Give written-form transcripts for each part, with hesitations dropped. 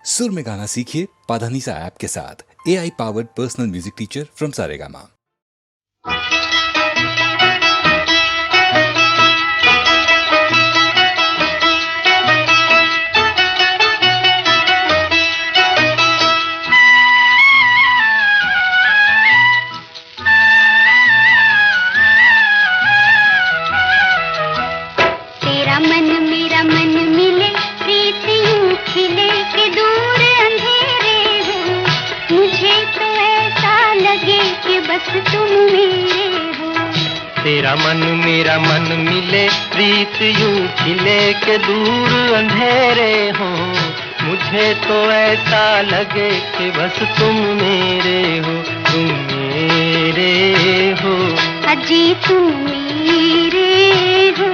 सुर में गाना सीखिए पाधानीसा ऐप के साथ। AI powered personal music teacher from Saregama. तेरा मन मेरा मन मिले, प्रीत यूं खिले कि दूर अंधेरे हो। मुझे तो ऐसा लगे कि बस तुम मेरे हो। तेरा मन मेरा मन मिले, प्रीत यूं खिले कि दूर अंधेरे हो। मुझे तो ऐसा लगे कि बस तुम मेरे हो, तुम मेरे हो। अजी तुम मेरे हो।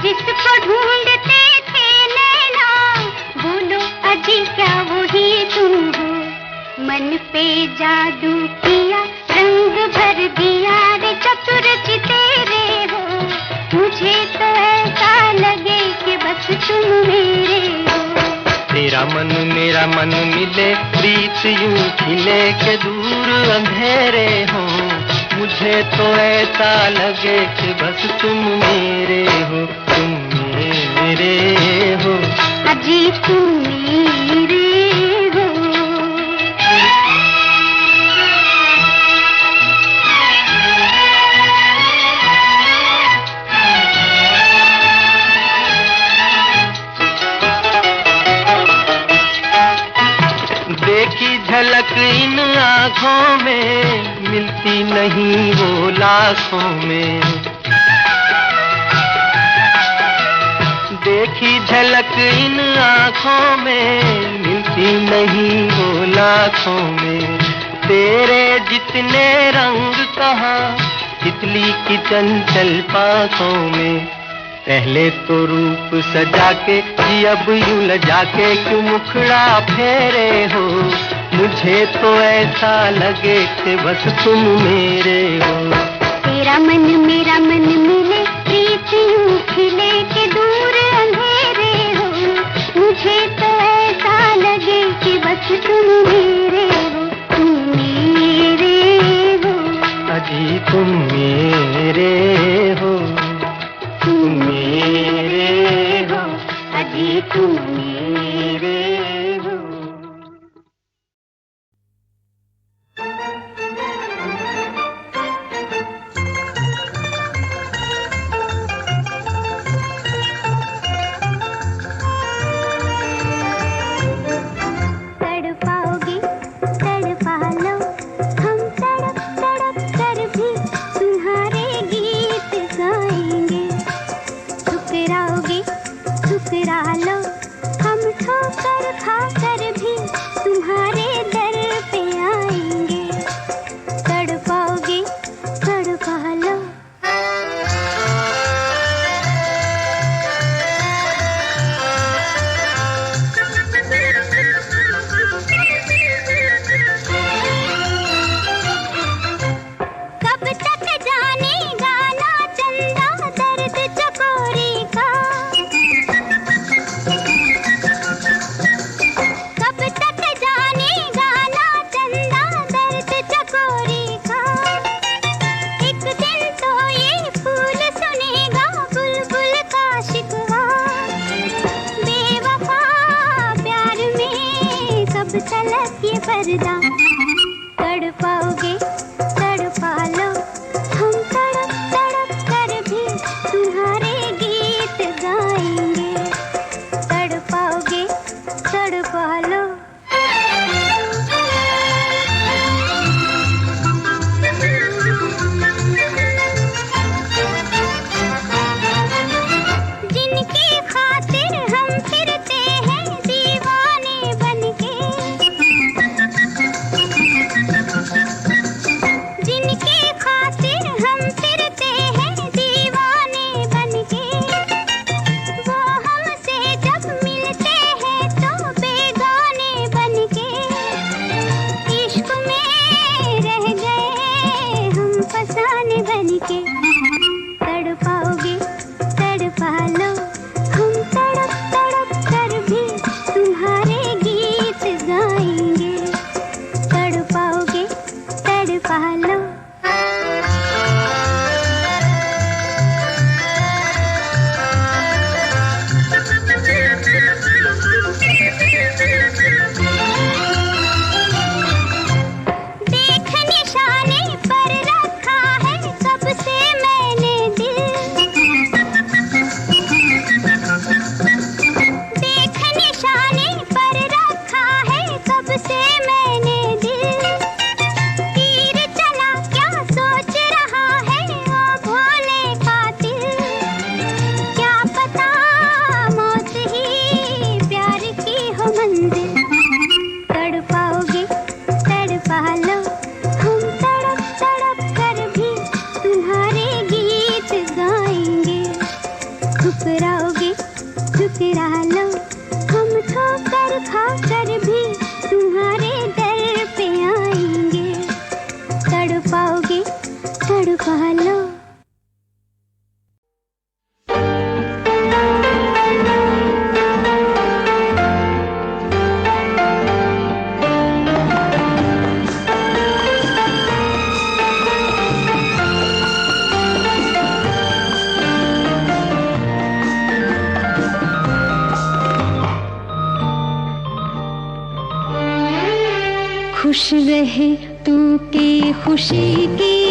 जिसको ढूंढते थे नैना, बोलो अजी क्या वही तुम हो। मन पे जादू किया, रंग भर दिया रे चतुर चितेरे हो। मुझे तो ऐसा लगे कि बस तुम मेरे हो। तेरा मन मेरा मन मिले, प्रीत यूं खिले के दूर अंधेरे हो। मुझे तो ऐसा लगे कि बस तुम मेरे हो, तुम मेरे हो। अजी तुम मेरे हो। देखी झलक इन आँखों में, मिलती नहीं वो लाखों में। देखी झलक इन आँखों में, मिलती नहीं वो लाखों में। तेरे जितने रंग कहाँ, तितली की चंचल पाखों में। पहले तो रूप सजा के जी अब यूं लजा के क्यों मुखड़ा फेरे हो। मुझे तो ऐसा लगे कि बस तुम मेरे हो। तेरा मन मेरा मन मिले, प्रीत यूं खिले कि दूर अंधेरे हो। मुझे तो ऐसा लगे कि बस तुम मेरे हो, तुम मेरे हो। अजी तुम मेरे हो, तुम मेरे हो। अजी तुम मेरे हो। तड़पाओगे तड़पा लो, हम तड़प तड़प कर भी तुम्हारे गीत गाएंगे। ठुकराओगे ठुकरा लो, हम ठोकर खा कर भी तुम्हारे दर पे आएंगे। तड़पाओगे तड़पा लो। कब तक जानेगा ना चंदा दर्द चकोरी का। कब तक जानेगा ना चंदा दर्द चकोरी का। एक दिन तो ये फूल सुनेगा बुलबुल का शिकवा। बेवफा प्यार में कब तलक ये पर्दा। तड़पाओगे तड़पा लो, हम तड़प तड़प कर भी तुम्हारे गीत गाएंगे। तड़पाओगे तड़पा लो। जिनकी खातिर हम फिरते हैं खा कर भी तुम्हारे दर पे आएंगे। तड़पाओगे तड़पा लो। खुश रहे तू की खुशी की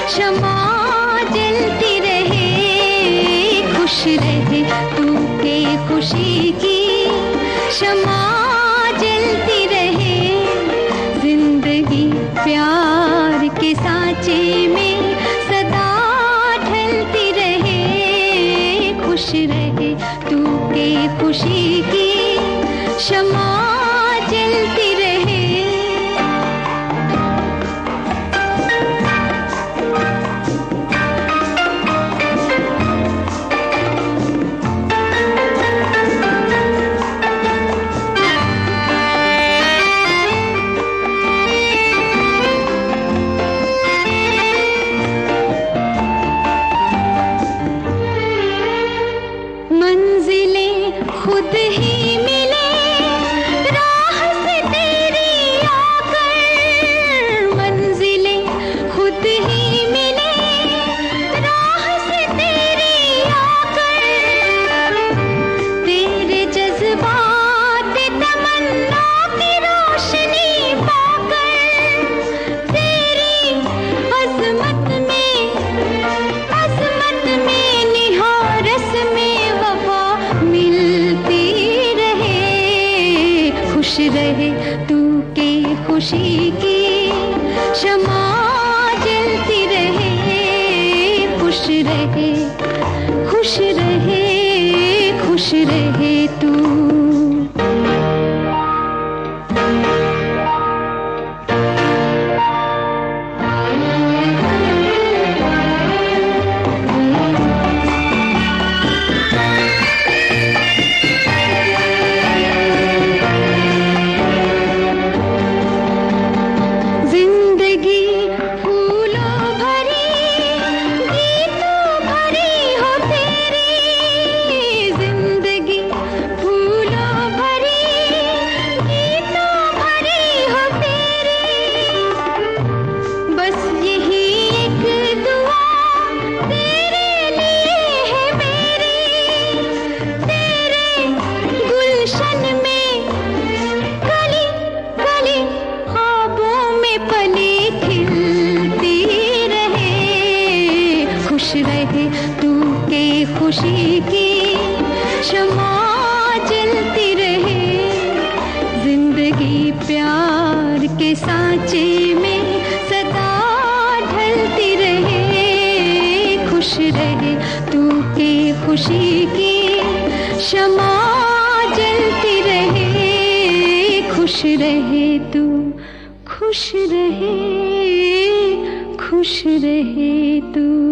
शमा जलती रहे। खुश रहे तू की खुशी की शमा जलती रहे। जिंदगी प्यार के सांचे में सदा ढलती रहे। खुश रहे तू की खुशी की शमा जलती रहे। खुद ही मिले राह से तेरी आकर। मंजिलें खुद ही मिले राह से तेरी आकर। तेरे जज्बात तमन्ना की रोशनी पाकर। तेरी अजमत में निहारस में वफा मिलती रहे। खुश रहे तू के खुशी की शमा जलती रहे। खुश रहे खुश रहे खुश रहे तू। खुशी की शमा जलती रहे। जिंदगी प्यार के सांचे में सदा ढलती रहे। खुश रहे तू के खुशी की शमा जलती रहे। खुश रहे तू खुश रहे तू।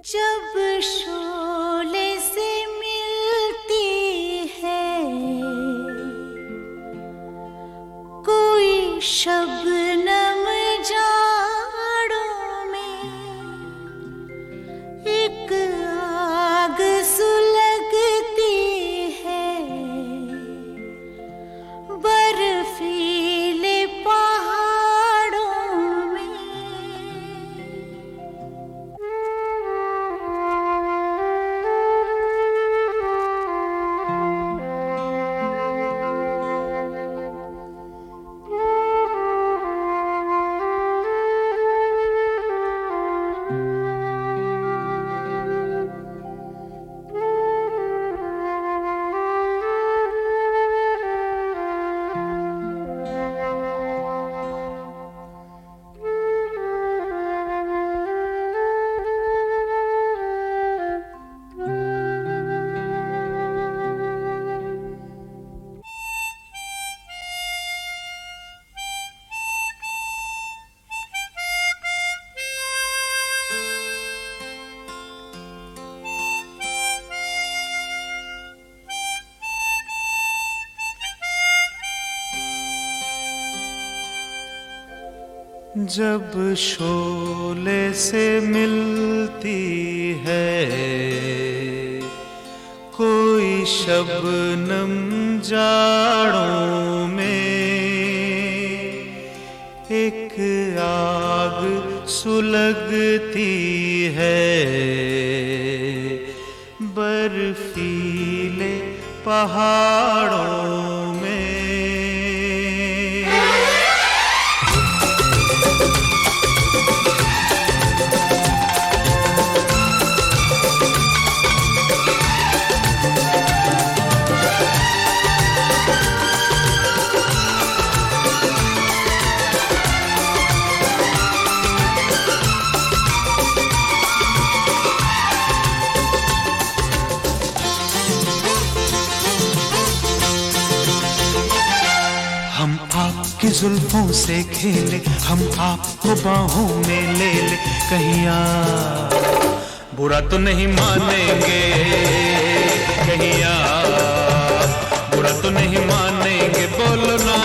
जब शोले से मिलती है कोई शबनम जाड़ों में, एक आग सुलगती है बर्फीले पहाड़ों में। जब शोले से मिलती है कोई शबनम जाड़ों में, एक आग सुलगती है बर्फीले पहाड़ों में। हम आपकी जुल्फों से खेले, हम आपको बाहों में ले ले, कहीं आप बुरा तो नहीं मानेंगे, कहीं आप बुरा तो नहीं मानेंगे, बोलो ना।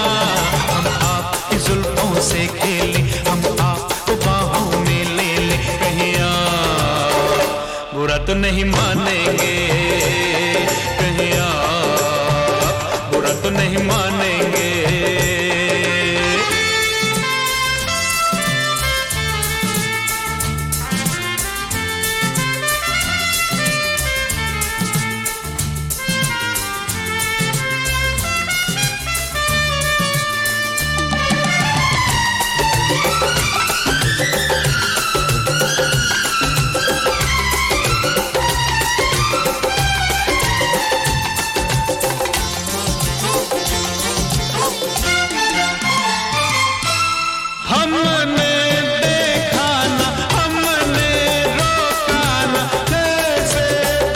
हम आपकी जुल्फों से खेले, हम आपको बाहों में ले ले, कहीं आप बुरा तो नहीं मानेंगे, कहीं आप बुरा तो नहीं मानेंगे। हमने देखा ना, हमने रोका ना, कैसे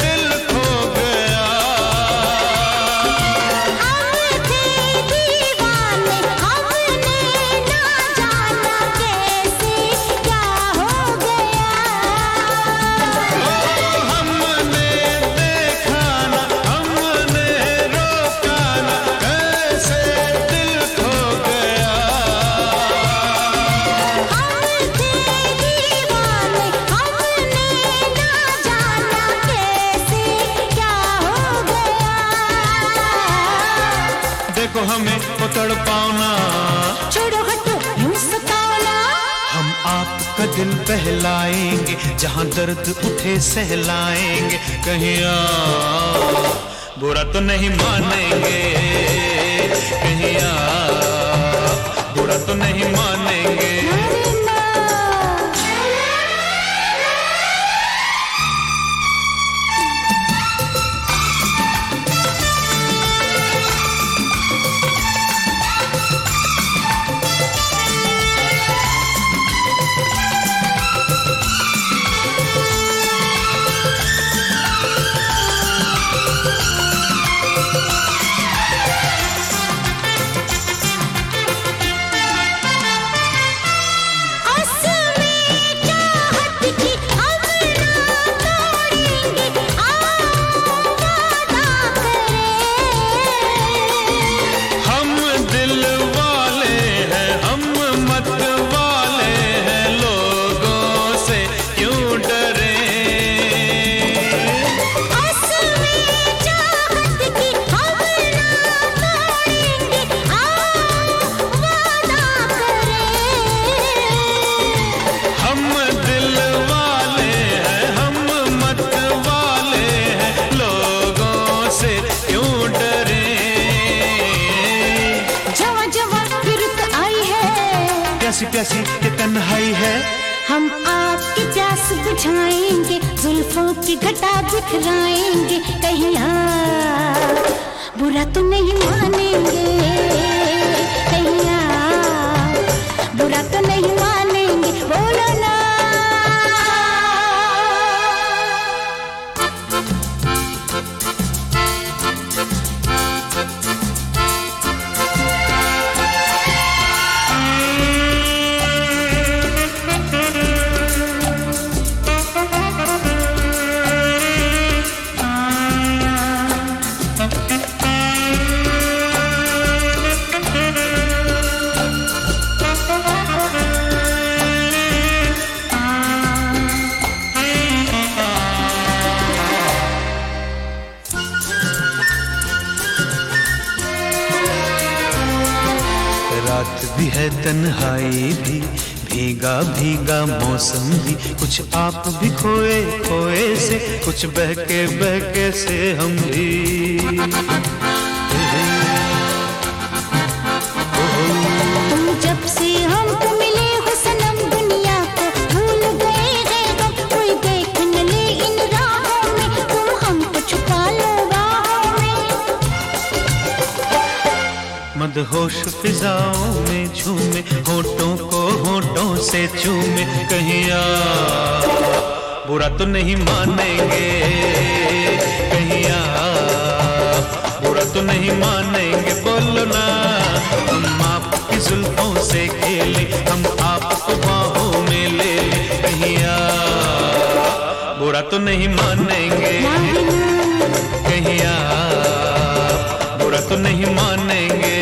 दिल खो गया। हम थे दीवाने, हमने ना जाना कैसे क्या हो गया। हमने देखा ना, हमने रोका ना, कैसे दिल खो गया। हम थे दीवाने, हमने ना जाना कैसे क्या हो गया। देखो हमें पकड़ पाओ, छोड़ो हटो यूं सताओ ना। हम आपका दिल बहलाएंगे, जहां दर्द उठे सहलाएंगे, कहीं आप बुरा तो नहीं मानेंगे, कहीं आप बुरा तो नहीं मानेंगे। अरे ना। प्यासी प्यासी ये तन्हाई है। हम आपकी प्यास बुझाएंगे, जुल्फों की घटा बिखराएंगे, कहीं आप बुरा तो नहीं मानेंगे, कहीं आप बुरा तो नहीं मानेंगे, बोलो ना। भी है तन्हाई भी, भीगा भीगा मौसम भी, कुछ आप भी खोए खोए से, कुछ बहके से हम भी। तुम जब से हमको मिले हो सनम, दुनिया को भूल गए हैं हम, कोई देख न ले इन राहों में, तुम हमको छुपा लो बाहों में। मदहोश फिजाओं में झूमे, होठों को होठों से चूमे, कहीं आप बुरा तो नहीं मानेंगे, कहीं आप बुरा तो नहीं मानेंगे, बोलो ना। हम आपकी जुल्फों से खेले, हम आपको बाहों में ले ले, कहीं आप बुरा तो नहीं मानेंगे, कहीं आप बुरा तो नहीं मानेंगे,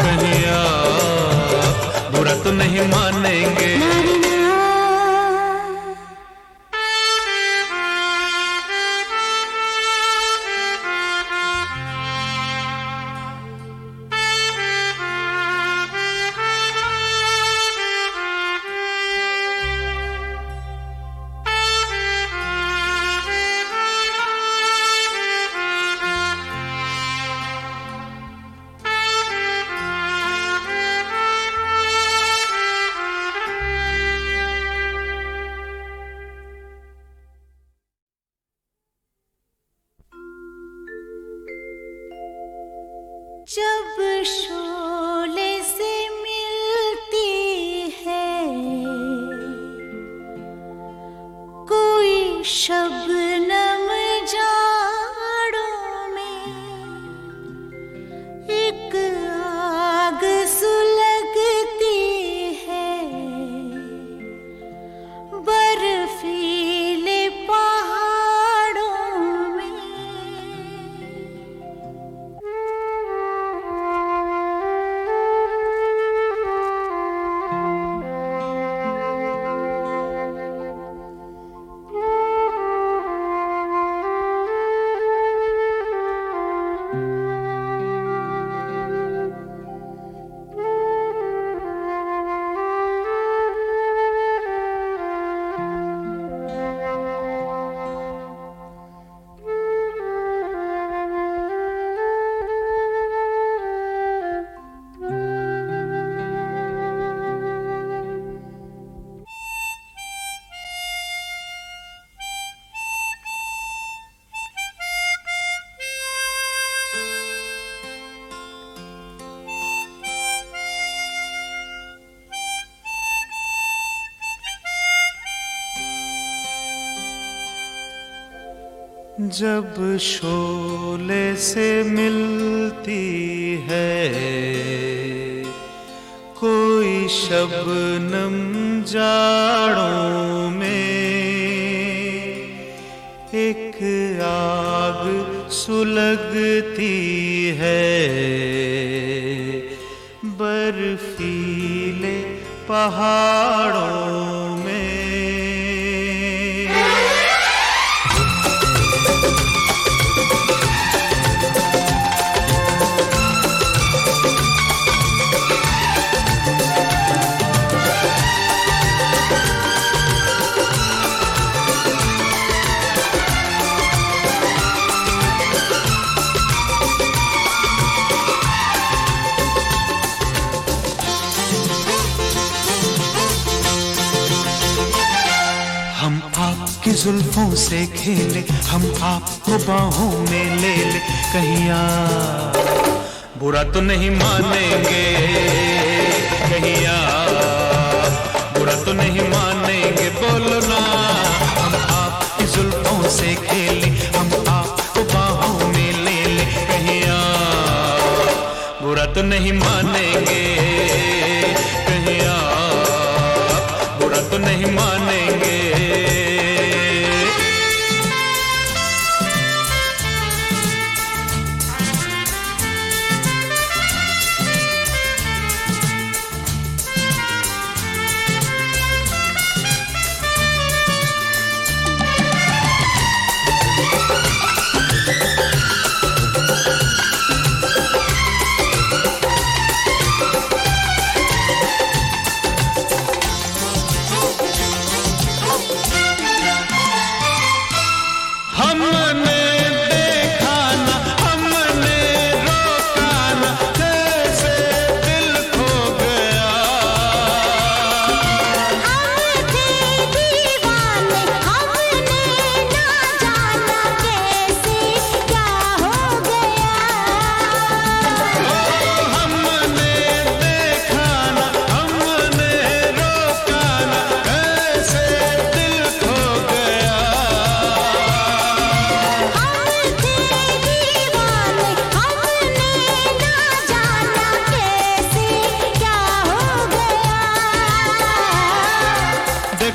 कहीं आप बुरा तो नहीं मानेंगे। जब शोले से मिलती है कोई शबनम जाड़ों में, एक आग सुलगती है बर्फीले पहाड़ों में। जब शोले से मिलती है कोई शबनम जाड़ों में, एक आग सुलगती है बर्फीले पहाड़ों में। आपकी जुल्फों से खेले, हम आपको बाहों में ले ले, कहीं आप बुरा तो नहीं मानेंगे, कहीं आप बुरा तो नहीं मानेंगे, बोलो ना। हम आपकी जुल्फों से खेले, हम आपको बाहों में ले ले, कहीं आप बुरा तो नहीं मानेंगे, कहीं आप बुरा तो नहीं मानेंगे।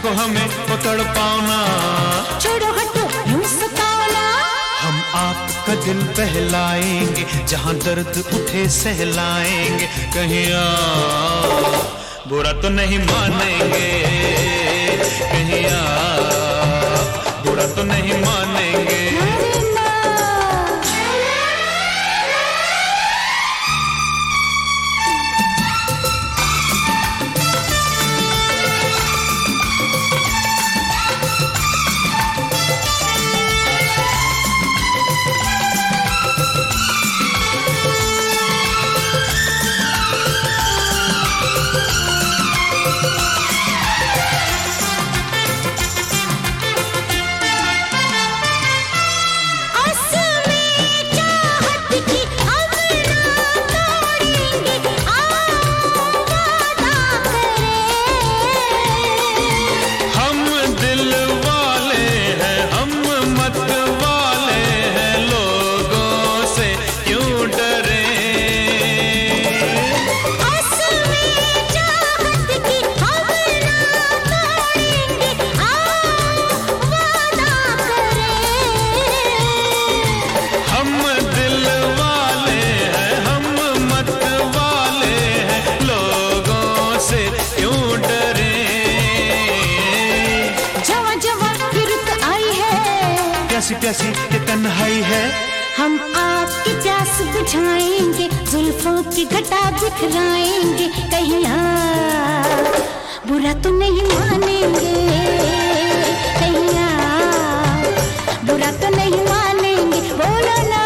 को हमें वो तड़पाना, छोड़ो हटो यूं सताना। हम आपका दिल बहलाएंगे, जहाँ दर्द उठे सहलाएंगे, कहीं आप बुरा तो नहीं मानेंगे, कहीं आप बुरा तो नहीं मानेंगे। प्यासी प्यासी ये तन्हाई है, हम आपकी प्यास बुझाएंगे, जुल्फों की घटा बिखराएंगे, कहीं आप बुरा तो नहीं मानेंगे, कहीं आप बुरा तो नहीं मानेंगे, बोलो ना।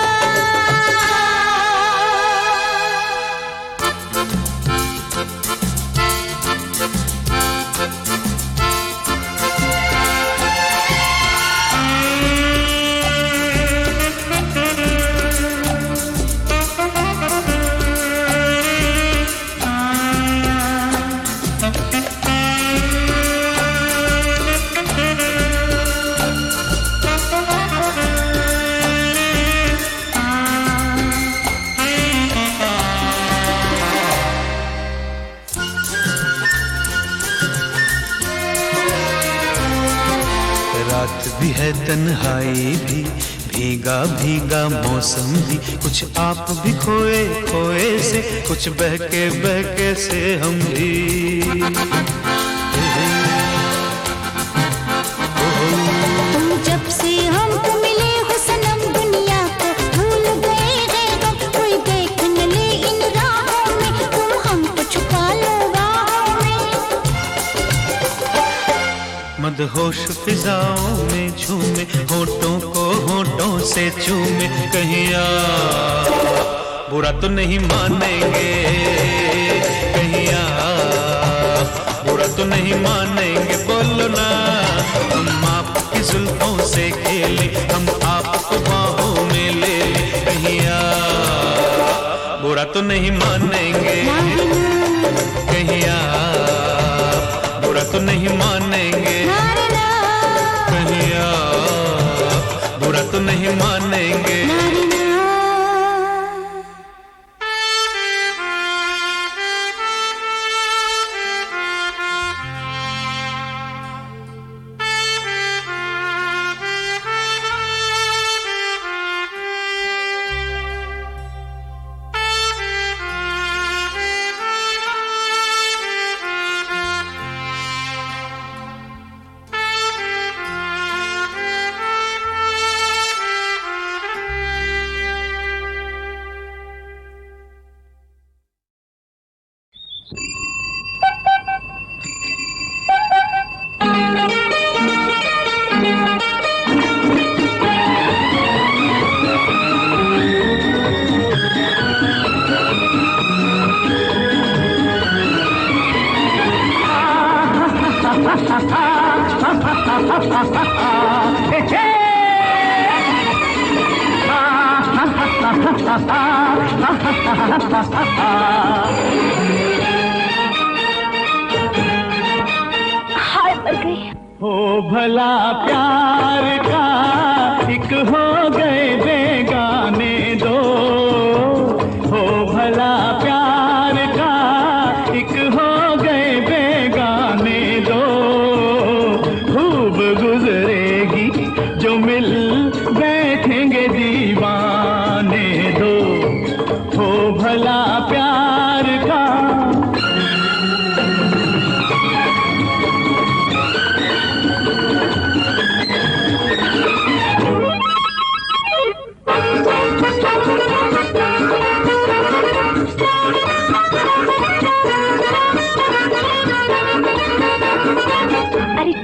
रात भी है तन्हाई भी, भीगा भीगा मौसम भी, कुछ आप भी खोए खोए से, कुछ बहके से हम भी। तुम जब से हमको मिले हो सनम, दुनिया को भूल गए हैं गम, कोई देख न ले इन राहों में, तुम हमको छुपा लो बाहों में। मदहोश फिजाओं में झूमे, होठों को होठों से चूमे, कहीं आप बुरा तो नहीं मानेंगे, कहीं आप बुरा तो नहीं मानेंगे, बोलो ना। हम आपकी जुल्फों से खेले, हम आपको बाहों में ले ले, कहीं आप बुरा तो नहीं मानेंगे, कहीं आप बुरा तो नहीं मानेंगे, कहीं आप बुरा तो नहीं मानेंगे। हाय मर गई। हो भला प्यार का एक हो गए बेगाने दो, हो भला प्यार का एक हो गए बेगाने दो,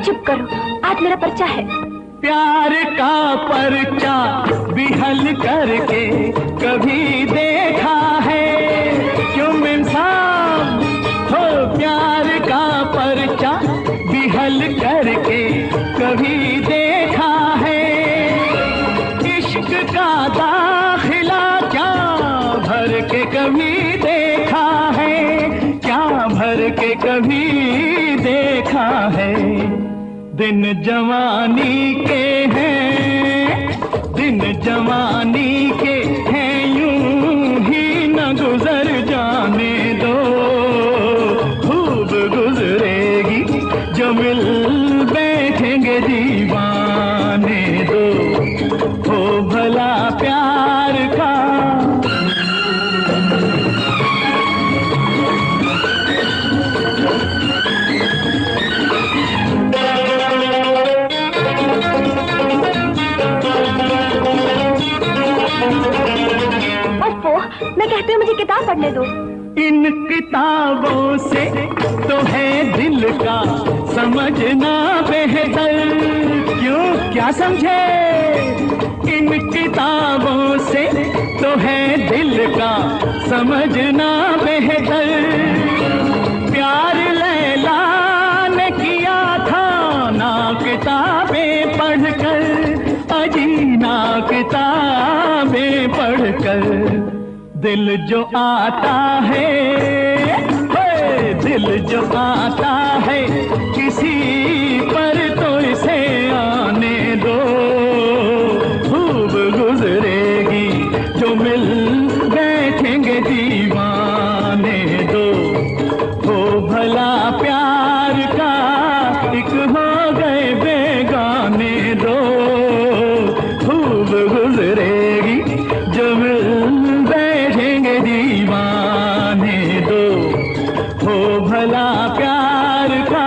चुप करो, आज मेरा पर्चा है। प्यार का पर्चा भी हल करके कभी देखा है क्यों मेम साहब? हो प्यार का पर्चा भी हल करके कभी देखा है? इश्क का दाखिला क्या भर के कभी देखा है? क्या भर के कभी देखा है? दिन जवानी के हैं, दिन जवानी के हैं, यूं ही न गुजर जाने दो। खूब गुजरेगी जो मिल बैठेंगे दीवाने दो। हो भला प्यार का मैं कहती हूँ मुझे किताब पढ़ने दो। इन किताबों से तो है दिल का समझना बेहतर। क्यों, क्या समझे? इन किताबों से तो है दिल का समझना बेहतर। प्यार लैला ने किया था ना किताबें पढ़कर, अजी ना किताबें पढ़कर। दिल जो आता है, दिल जो आता है किसी पर तो इसे आने दो। खूब गुजरेगी जो मिल बैठेंगे दीवाने दो। हो भला प्यार का एक हो गए बेगाने दो। खूब गुजरेगी जो मिल दीवाने दो। हो भला प्यार का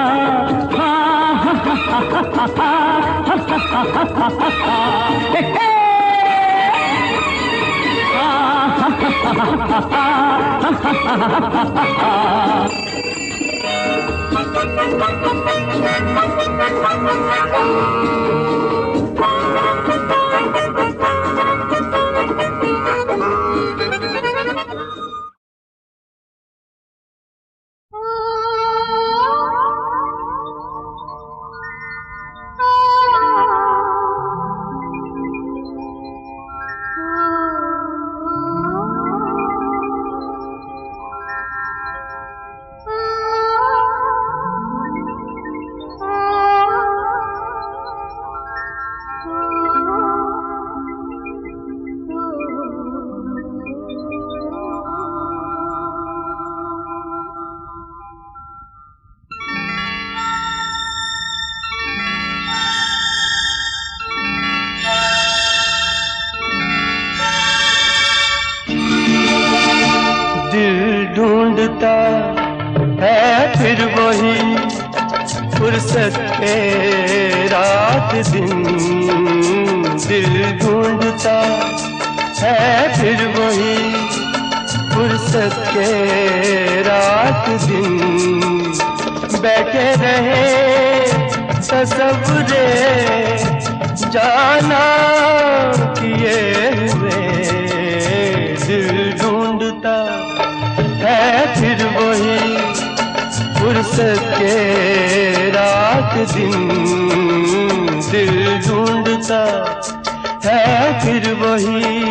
ढूंढता है फिर वही फुर्सत के रात दिन। दिल ढूंढता है फिर वही फुर्सत के रात दिन। बैठे रहे तसव्वुरे जाना किए हुए। दिल ढूंढता है फिर वही फुर्सत के रात दिन। दिल ढूंढता है फिर वही।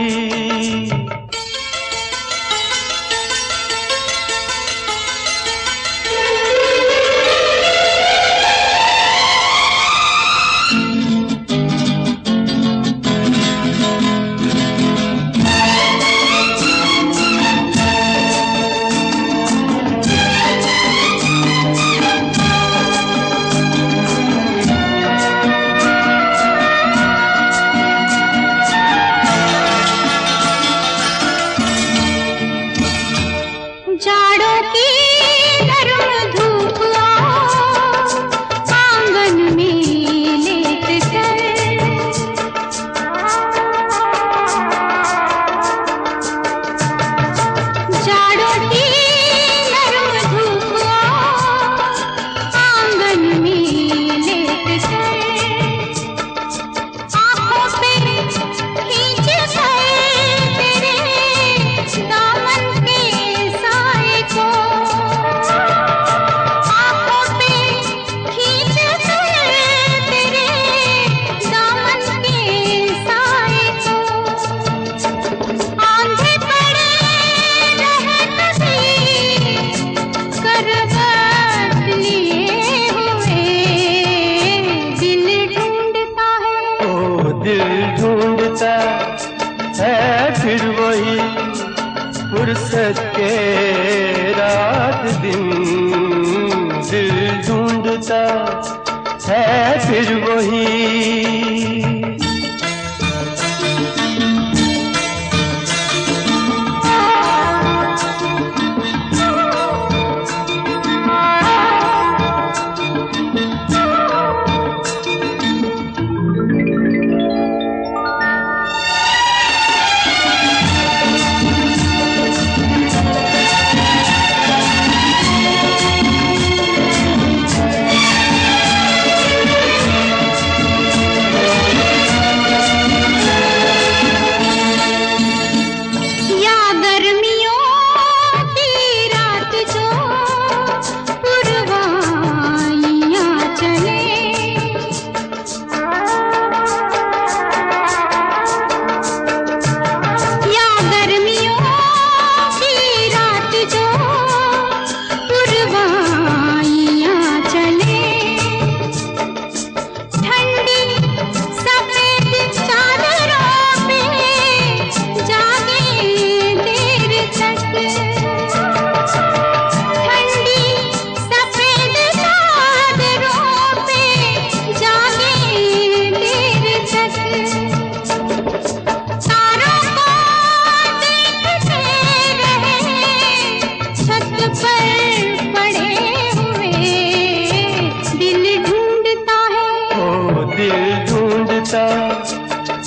ढूंढता है फिर वही।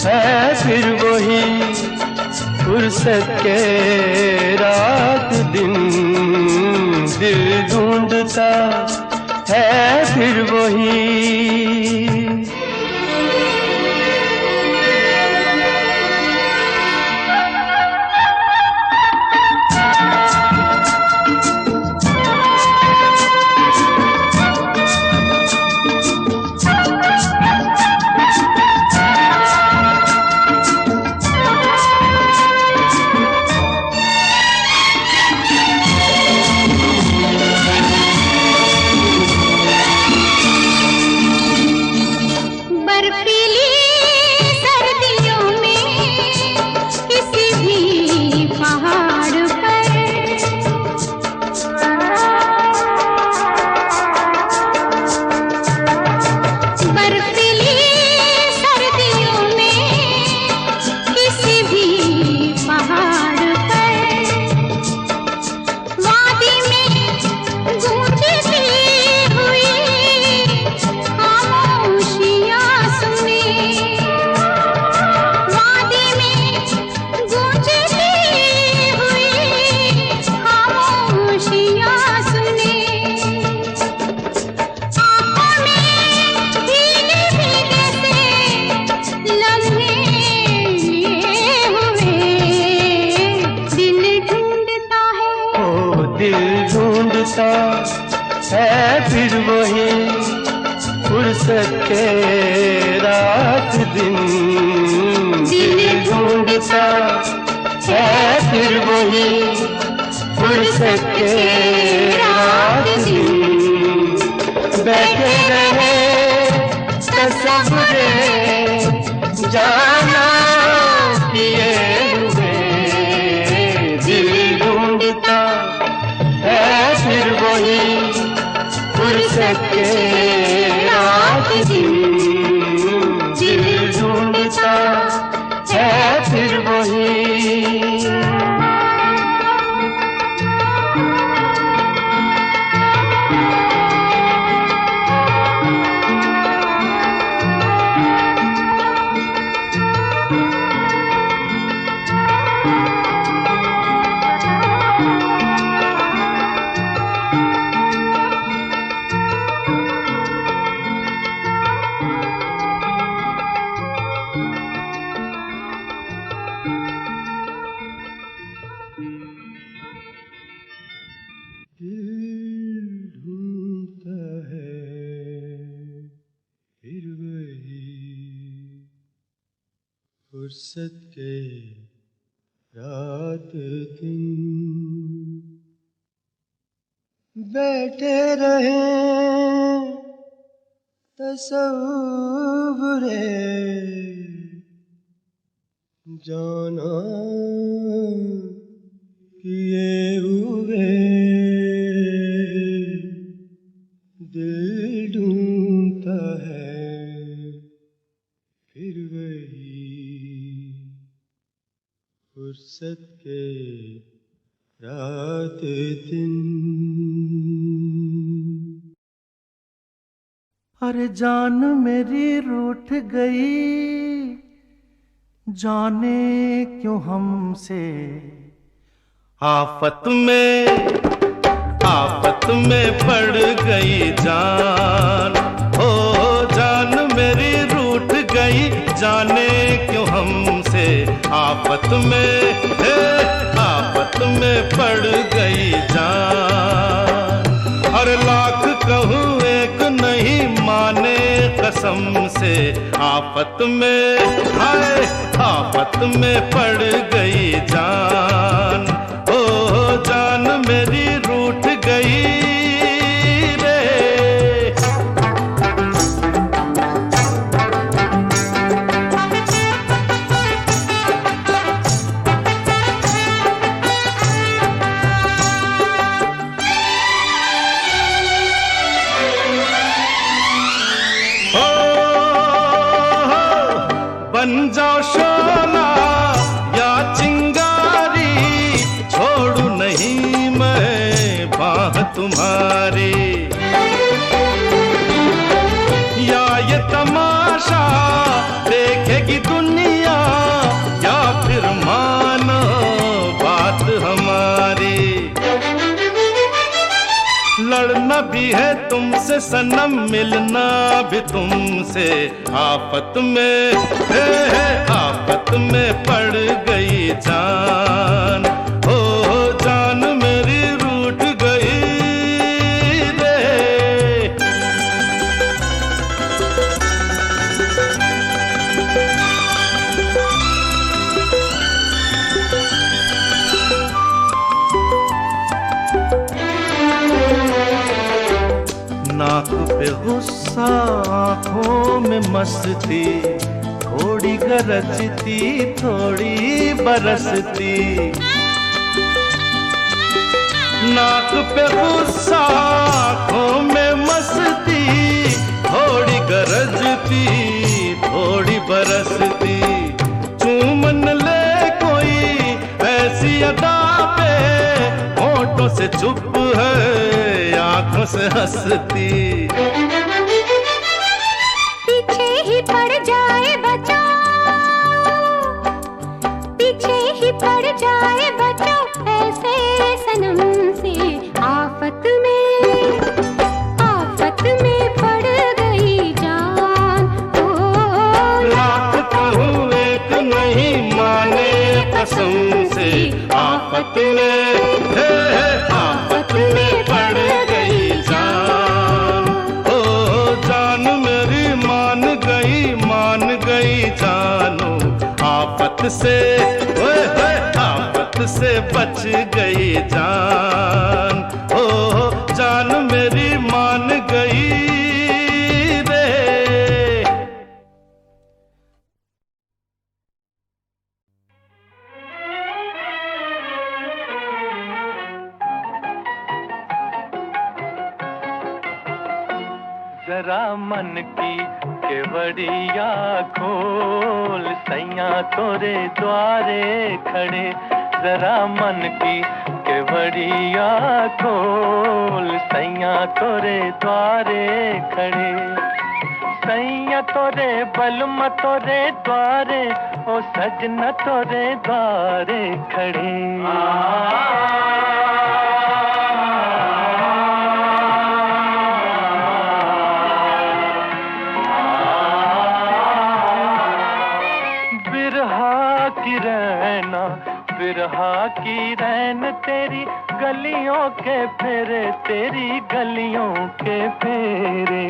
है फिर वही फुर्सत के रात दिन, दिल ढूंढता है फिर वही। है फिर वही फुर्सत के रात दिन, दिल ढूंढता है फिर वही फुर्सत के रात दिन। बैठे रहे तसव्वुरे जाना किए हुए, दिल ढूंढता है फिर वही फुर्सत के रात दिन, दिल ढूंढता है फिर वही। फुर्सत के रात दिन बैठे रहे तसव्वुरे जाना किए हुए, दिल ढूंढता है फिर वही फुर्सत के रात दिन। अरे जान मेरी रूठ गई, जाने क्यों हमसे आफत में पड़ गई जान। हो जान मेरी रूठ गई, जाने क्यों हमसे आफत में पड़ गई जान। हर लाख कहूँ एक नहीं माने कसम से, आफत में पड़ गई जान। ओ जान मेरी रूठ गई रे। बन जाओ शोला या चिंगारी, छोड़ू नहीं मैं बाह तुम्हारी। या ये तमाशा देखेगी दुनिया, या फिर मानो बात हमारी। लड़ना भी है तुमसे सनम, मिलना भी तुमसे आफत में पड़ गई जान। ओ जान मेरी रूठ गई रे। नाक पे गुस्सा, आँखों में मस्ती, थोड़ी गरजती थोड़ी बरसती। नाक पे गुस्सा, आँखों में मस्ती, थोड़ी गरजती थोड़ी बरसती। चूमन ले कोई ऐसी अदा पे, होठों से चुप है आँखों से हंसती। पीछे ही पड़ जाए बचाओ, पीछे ही पड़ जाए बचाओ ऐसे सनम से। आफत में पड़ गई जान। ओ लाख कहूँ एक नहीं माने कसम से, आफत में पड़ गई जान। ओ जान मेरी मान गई जानो आफत से। ओए होए आफत से बच गई जान। ओ जान मेरी मान गई रे। जरा मन की केवड़िया खोल, सैया तोरे द्वारे खड़े। जरा मन की केवड़िया खोल, सैया तोरे द्वारे खड़े। सैया तोरे बलम तोरे द्वारे, ओ सजना तोरे द्वारे खड़े। बिरहा की रैन तेरी गलियों के फेरे, तेरी गलियों के फेरे।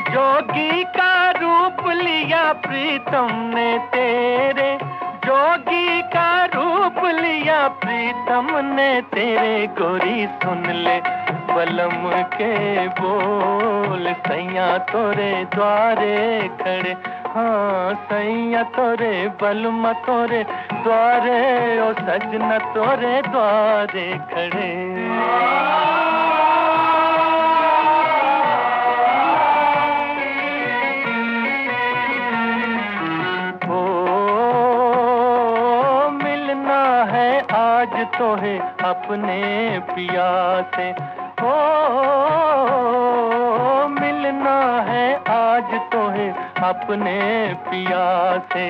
जोगी का रूप लिया प्रीतम ने तेरे, जोगी का रूप लिया प्रीतम ने तेरे। गोरी सुन ले बलम के बोल, सैया तोरे द्वारे खड़े। हाँ सैया तोरे बलम तोरे द्वारे, ओ सजना तोरे द्वारे खड़े। है अपने पिया से। ओ मिलना है आज तो है अपने पिया से।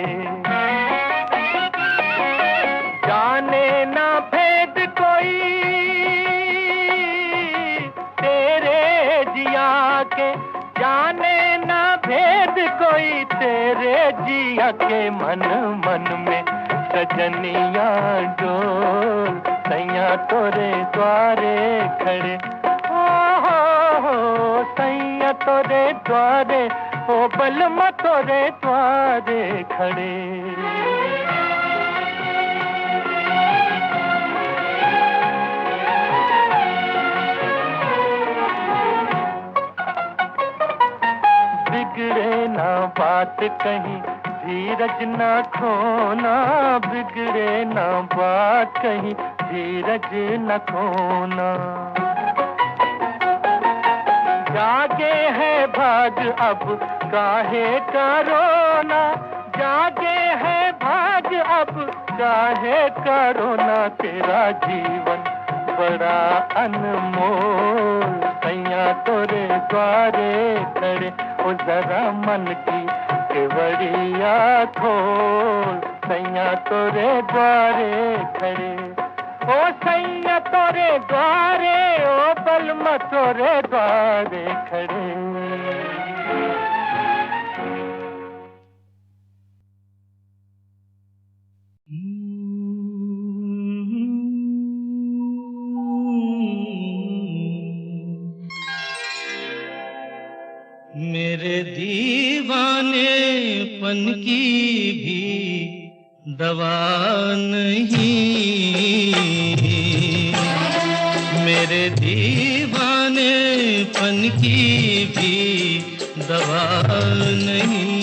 जाने ना भेद कोई तेरे जिया के, जाने ना भेद कोई तेरे जिया के। मन मन में सजनिया डोल सैया तोरे द्वारे खड़े। ओ सैया तोरे द्वारे, ओ बलमा तोरे द्वारे खड़े। बिगड़े ना बात कहीं धीरज ना खोना, बिगड़े ना बात कहीं धीरज न खोना। जागे है भाग अब काहे का रोना, जागे है भाग अब काहे का रोना। तेरा जीवन बड़ा अनमोल सैया तोरे द्वारे खड़े। ओ जरा मन की केवड़िया खोल सैया तोरे द्वारे खड़े। ओ सैया तोरे द्वारे, ओ बलमा तोरे द्वारे खड़े। मेरे दीवानेपन की भी दवा नहीं, मेरे दीवानेपन की भी दवा नहीं।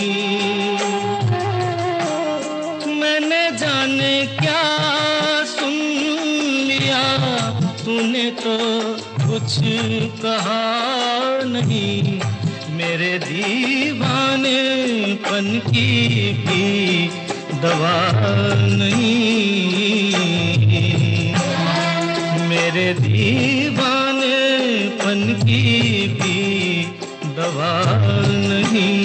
मैंने जाने क्या सुन लिया, तूने तो कुछ कहा नहीं। मेरे दीवानेपन की भी दवा नहीं, मेरे दीवानेपन की भी दवा नहीं।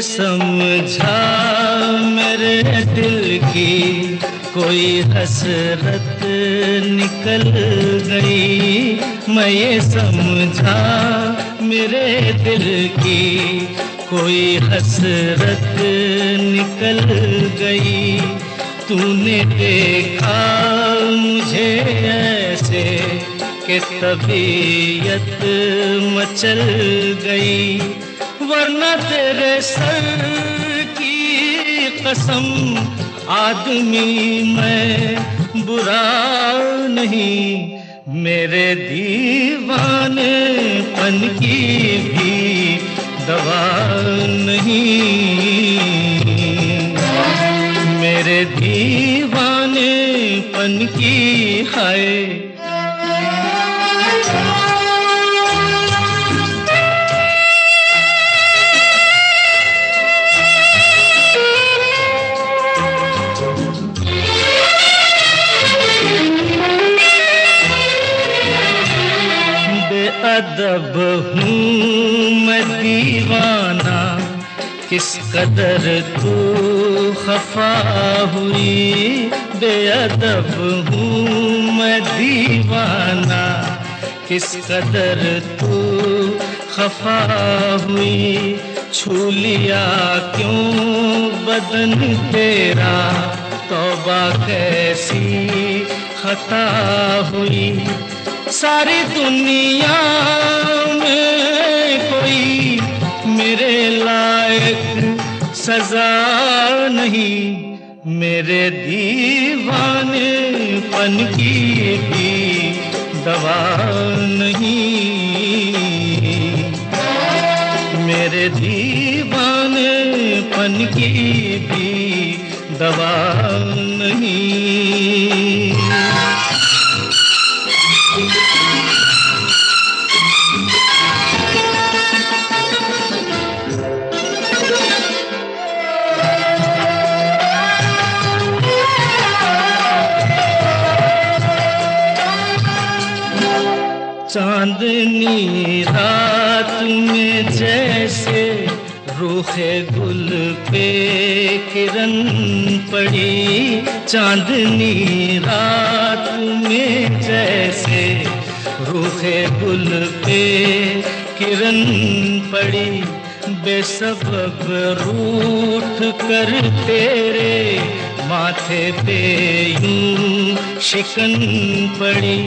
समझा मेरे दिल की कोई हसरत निकल गई। मैं ये समझा मेरे दिल की कोई हसरत निकल गई। तूने देखा मुझे ऐसे कि तबीयत मचल गई, वरना तेरे सर की कसम आदमी मैं बुरा नहीं। मेरे दीवानेपन की भी दवा नहीं, मेरे दीवानेपन की हाय। अदब हूँ मैं दीवाना, किस कदर तू खफा हुई। बेअदब हूँ मैं दीवाना, किस कदर तू खफा हुई। छू लिया क्यों बदन तेरा, तौबा कैसी खता हुई। सारी दुनिया में कोई मेरे लायक सजा नहीं। मेरे दीवानेपन की भी दवा नहीं, मेरे दीवानेपन की भी दवा नहीं। चांदनी रात में जैसे रूखे गुल पे किरण पड़ी, चांदनी रात में जैसे रूखे गुल पे किरण पड़ी, बेसबब रूठ कर तेरे माथे पे यूं शिकन पड़ी।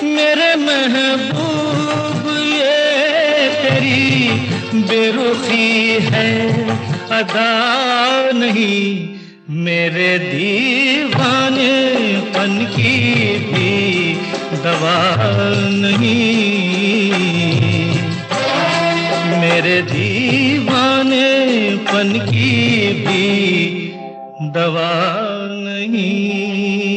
मेरे महबूब ये तेरी बेरुखी है अदा नहीं, मेरे दीवानेपन की भी दवा नहीं, मेरे दीवानेपन की भी दवा नहीं।